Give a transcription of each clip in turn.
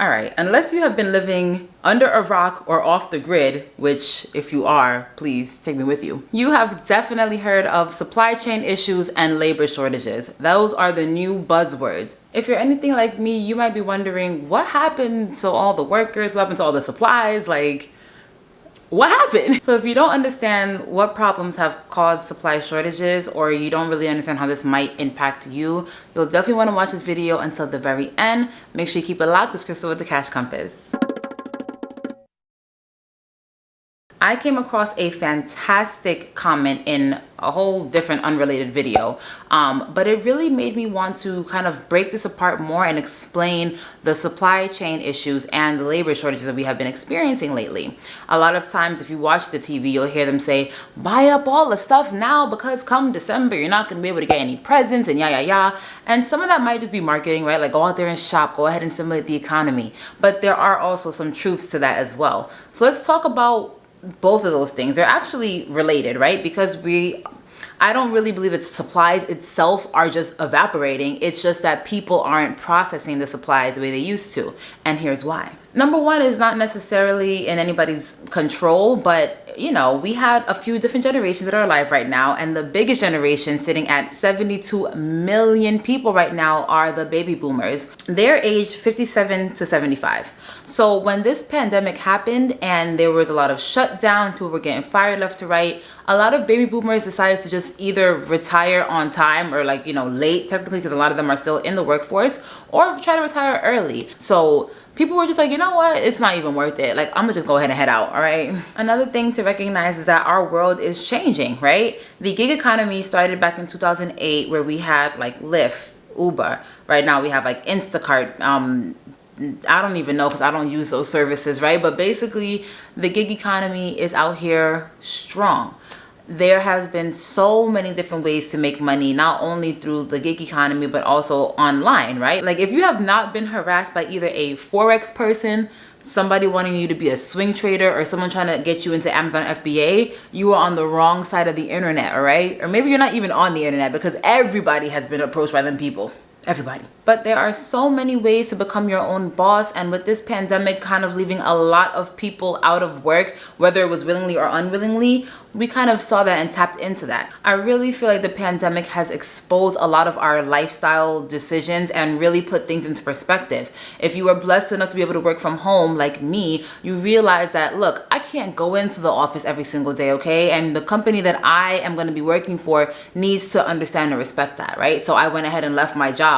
All right, unless you have been living under a rock or off the grid, which if you are, please take me with you, you have definitely heard of supply chain issues and labor shortages. Those are the new buzzwords. If you're anything like me, you might be wondering what happened to all the workers, what happened to all the supplies, like what happened? So if you don't understand what problems have caused supply shortages, or you don't really understand how this might impact you, you'll definitely want to watch this video until the very end. Make sure you keep it locked. It's Crystal with the Cash Compass. I came across a fantastic comment in a whole different unrelated video, but it really made me want to kind of break this apart more and explain the supply chain issues and the labor shortages that we have been experiencing lately. A lot of times if you watch the TV, you'll hear them say, buy up all the stuff now because come December, you're not going to be able to get any presents and yah. And some of that might just be marketing, right? Like go out there and shop, go ahead and stimulate the economy. But there are also some truths to that as well. So let's talk about both of those things. They're actually related, right? Because I don't really believe that supplies itself are just evaporating. It's just that people aren't processing the supplies the way they used to. And here's why. Number one is not necessarily in anybody's control, but you know, we had a few different generations that are alive right now, and the biggest generation, sitting at 72 million people right now, are the baby boomers. They're aged 57 to 75. So when this pandemic happened and there was a lot of shutdown, people were getting fired left to right, a lot of baby boomers decided to just either retire on time or like, you know, late technically, because a lot of them are still in the workforce, or try to retire early. So people were just like, you know what, it's not even worth it. Like, I'm gonna just go ahead and head out, all right? Another thing to recognize is that our world is changing, right? The gig economy started back in 2008, where we had like Lyft, Uber. Right now we have like Instacart. I don't even know because I don't use those services, right? But basically, the gig economy is out here strong. There has been so many different ways to make money, not only through the gig economy, but also online, right? Like if you have not been harassed by either a Forex person, somebody wanting you to be a swing trader, or someone trying to get you into Amazon FBA, you are on the wrong side of the internet, all right? Or maybe you're not even on the internet, because everybody has been approached by them people. Everybody. But there are so many ways to become your own boss, and with this pandemic kind of leaving a lot of people out of work, whether it was willingly or unwillingly, we kind of saw that and tapped into that. I really feel like the pandemic has exposed a lot of our lifestyle decisions and really put things into perspective. If you were blessed enough to be able to work from home like me, you realize that, look, I can't go into the office every single day, okay? And the company that I am going to be working for needs to understand and respect that, right? So I went ahead and left my job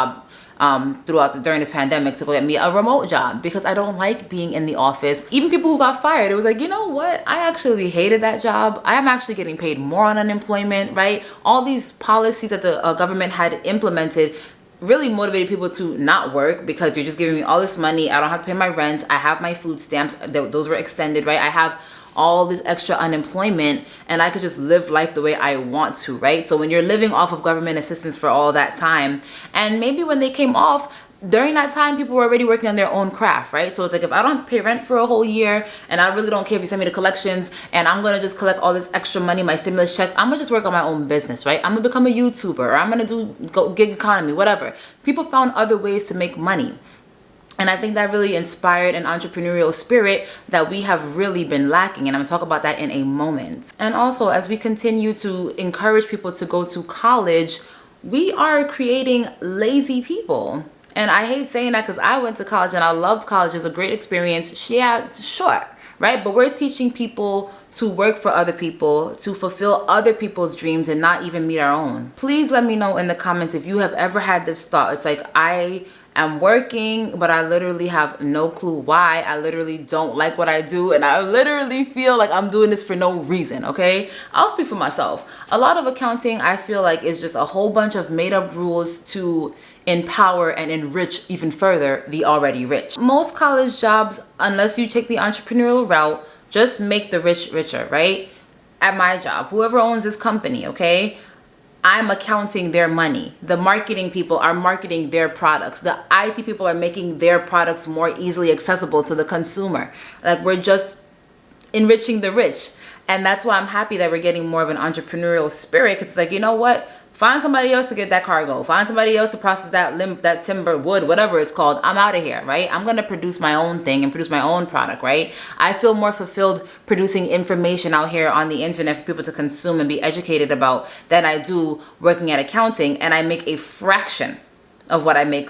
during this pandemic to go get me a remote job, because I don't like being in the office. Even people who got fired, it was like, you know what? I actually hated that job. I am actually getting paid more on unemployment, right? All these policies that the government had implemented really motivated people to not work, because you're just giving me all this money. I don't have to pay my rent. I have my food stamps. Those were extended, right? I have all this extra unemployment, and I could just live life the way I want to, right? So when you're living off of government assistance for all that time, and maybe when they came off, during that time, people were already working on their own craft, right? So it's like, if I don't have to pay rent for a whole year, and I really don't care if you send me the collections, and I'm gonna just collect all this extra money, my stimulus check, I'm gonna just work on my own business, right? I'm gonna become a YouTuber, or I'm gonna do gig economy, whatever. People found other ways to make money. And I think that really inspired an entrepreneurial spirit that we have really been lacking. And I'm gonna talk about that in a moment. And also, as we continue to encourage people to go to college, we are creating lazy people. And I hate saying that, because I went to college and I loved college. It was a great experience. Yeah, sure, right? But we're teaching people to work for other people, to fulfill other people's dreams and not even meet our own. Please let me know in the comments if you have ever had this thought. It's like, I'm working, but I literally have no clue why. I literally don't like what I do, and I literally feel like I'm doing this for no reason, okay? I'll speak for myself. A lot of accounting, I feel like, is just a whole bunch of made up rules to empower and enrich even further the already rich. Most college jobs, unless you take the entrepreneurial route, just make the rich richer, right? At my job, whoever owns this company, okay? I'm accounting their money. The marketing people are marketing their products. The IT people are making their products more easily accessible to the consumer. Like, we're just enriching the rich. And that's why I'm happy that we're getting more of an entrepreneurial spirit, because it's like, you know what? Find somebody else to get that cargo. Find somebody else to process that timber, wood, whatever it's called. I'm out of here, right? I'm going to produce my own thing and produce my own product, right? I feel more fulfilled producing information out here on the internet for people to consume and be educated about than I do working at accounting, and I make a fraction of what I make,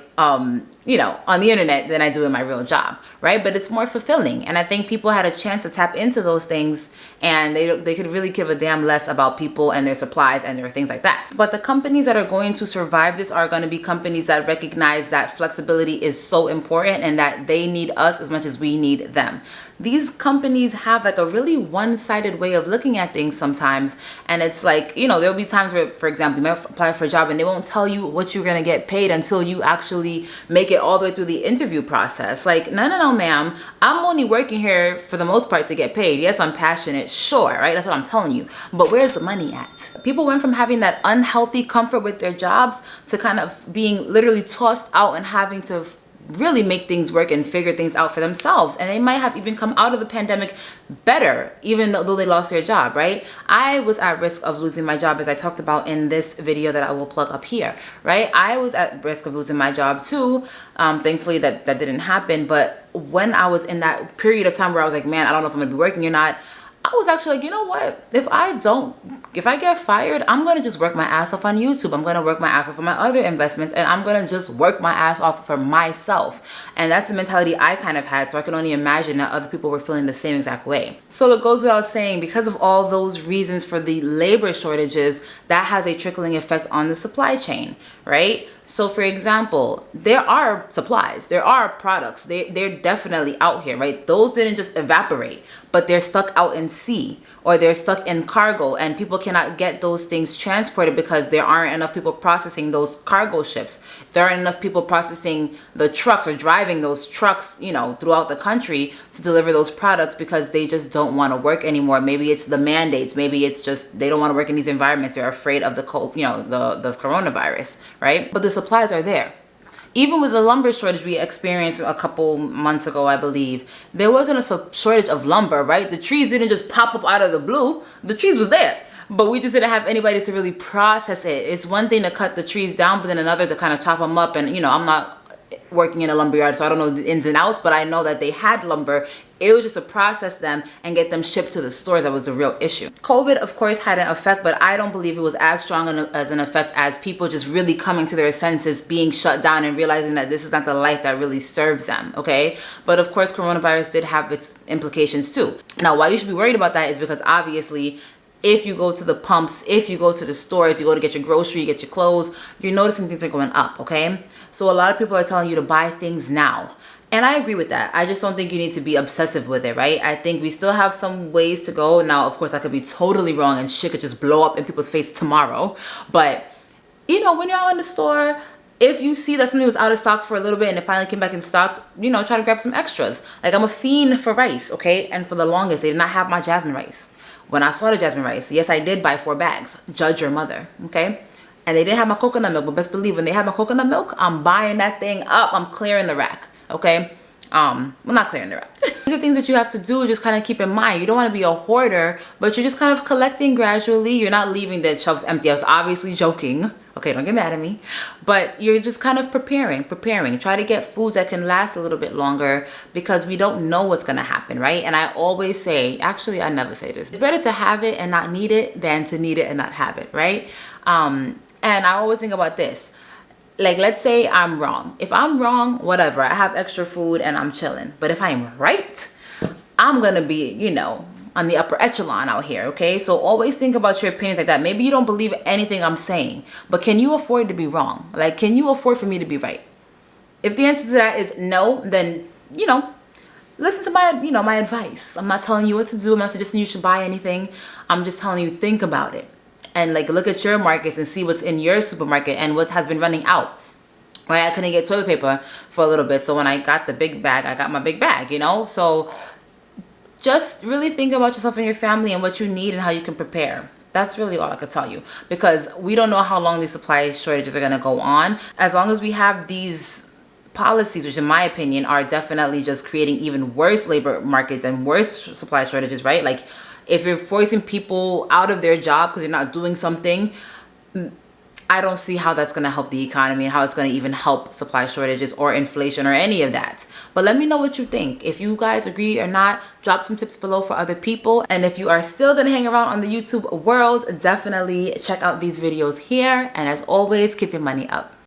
you know, on the internet than I do in my real job, right? But it's more fulfilling, and I think people had a chance to tap into those things, and they could really give a damn less about people and their supplies and their things like that. But the companies that are going to survive this are going to be companies that recognize that flexibility is so important and that they need us as much as we need them. These companies have like a really one-sided way of looking at things sometimes, and it's like, you know, there'll be times where, for example, you might apply for a job and they won't tell you what you're going to get paid until you actually make it all the way through the interview process. Like, no, ma'am, I'm only working here for the most part to get paid. Yes, I'm passionate, sure, right? That's what I'm telling you. But where's the money at? People went from having that unhealthy comfort with their jobs to kind of being literally tossed out and having to really make things work and figure things out for themselves. And they might have even come out of the pandemic better, even though they lost their job, right? I was at risk of losing my job, as I talked about in this video that I will plug up here, right? I was at risk of losing my job too. Thankfully that didn't happen. But when I was in that period of time where I was like, man, I don't know if I'm gonna be working or not, I was actually like, you know what? If I get fired, I'm going to just work my ass off on YouTube. I'm going to work my ass off on my other investments, and I'm going to just work my ass off for myself. And that's the mentality I kind of had. So I can only imagine that other people were feeling the same exact way. So it goes without saying, because of all those reasons for the labor shortages, that has a trickling effect on the supply chain, right? So for example, there are supplies, there are products, they're definitely out here, right? Those didn't just evaporate, but they're stuck out in sea, or they're stuck in cargo, and people cannot get those things transported because there aren't enough people processing those cargo ships. There aren't enough people processing the trucks or driving those trucks, you know, throughout the country to deliver those products because they just don't want to work anymore. Maybe it's the mandates, maybe it's just they don't want to work in these environments. They're afraid of the coronavirus, right? But the supplies are there. Even with the lumber shortage we experienced a couple months ago, I believe, there wasn't a shortage of lumber, right? The trees didn't just pop up out of the blue. The trees was there, but we just didn't have anybody to really process it. It's one thing to cut the trees down, but then another to kind of chop them up. And, you know, I'm not working in a lumber yard, so I don't know the ins and outs, but I know that they had lumber. It was just to process them and get them shipped to the stores that was the real issue. COVID, of course, had an effect, but I don't believe it was as strong as an effect as people just really coming to their senses, being shut down and realizing that this is not the life that really serves them, okay? But of course, coronavirus did have its implications too. Now, why you should be worried about that is because obviously, if you go to the pumps, if you go to the stores, you go to get your grocery, you get your clothes, you're noticing things are going up, okay? So a lot of people are telling you to buy things now. And I agree with that. I just don't think you need to be obsessive with it, right? I think we still have some ways to go. Now, of course, I could be totally wrong and shit could just blow up in people's face tomorrow. But, you know, when you're out in the store, if you see that something was out of stock for a little bit and it finally came back in stock, you know, try to grab some extras. Like, I'm a fiend for rice, okay? And for the longest, they did not have my jasmine rice. When I saw the jasmine rice, yes, I did buy 4 bags. Judge your mother, okay? And they didn't have my coconut milk, but best believe when they have my coconut milk, I'm buying that thing up. I'm clearing the rack, okay? Well, not clearing the rack. These are things that you have to do, just kind of keep in mind. You don't want to be a hoarder, but you're just kind of collecting gradually. You're not leaving the shelves empty. I was obviously joking. Okay, don't get mad at me. But you're just kind of preparing. Try to get foods that can last a little bit longer because we don't know what's going to happen, right? And I always say, actually, I never say this. It's better to have it and not need it than to need it and not have it, right? And I always think about this. Like, let's say I'm wrong. If I'm wrong, whatever, I have extra food and I'm chilling. But if I'm right, I'm going to be, you know, on the upper echelon out here, okay? So always think about your opinions like that. Maybe you don't believe anything I'm saying, but can you afford to be wrong? Like, can you afford for me to be right? If the answer to that is no, then, you know, listen to my, you know, my advice. I'm not telling you what to do. I'm not suggesting you should buy anything. I'm just telling you, think about it. And like, look at your markets and see what's in your supermarket and what has been running out. Right? I couldn't get toilet paper for a little bit. So when I got the big bag, I got my big bag, you know? So just really think about yourself and your family and what you need and how you can prepare. That's really all I could tell you, because we don't know how long these supply shortages are going to go on. As long as we have these policies, which in my opinion are definitely just creating even worse labor markets and worse supply shortages, right? Like, if you're forcing people out of their job because you're not doing something, I don't see how that's going to help the economy and how it's going to even help supply shortages or inflation or any of that. But let me know what you think. If you guys agree or not, drop some tips below for other people. And if you are still going to hang around on the YouTube world, definitely check out these videos here. And as always, keep your money up.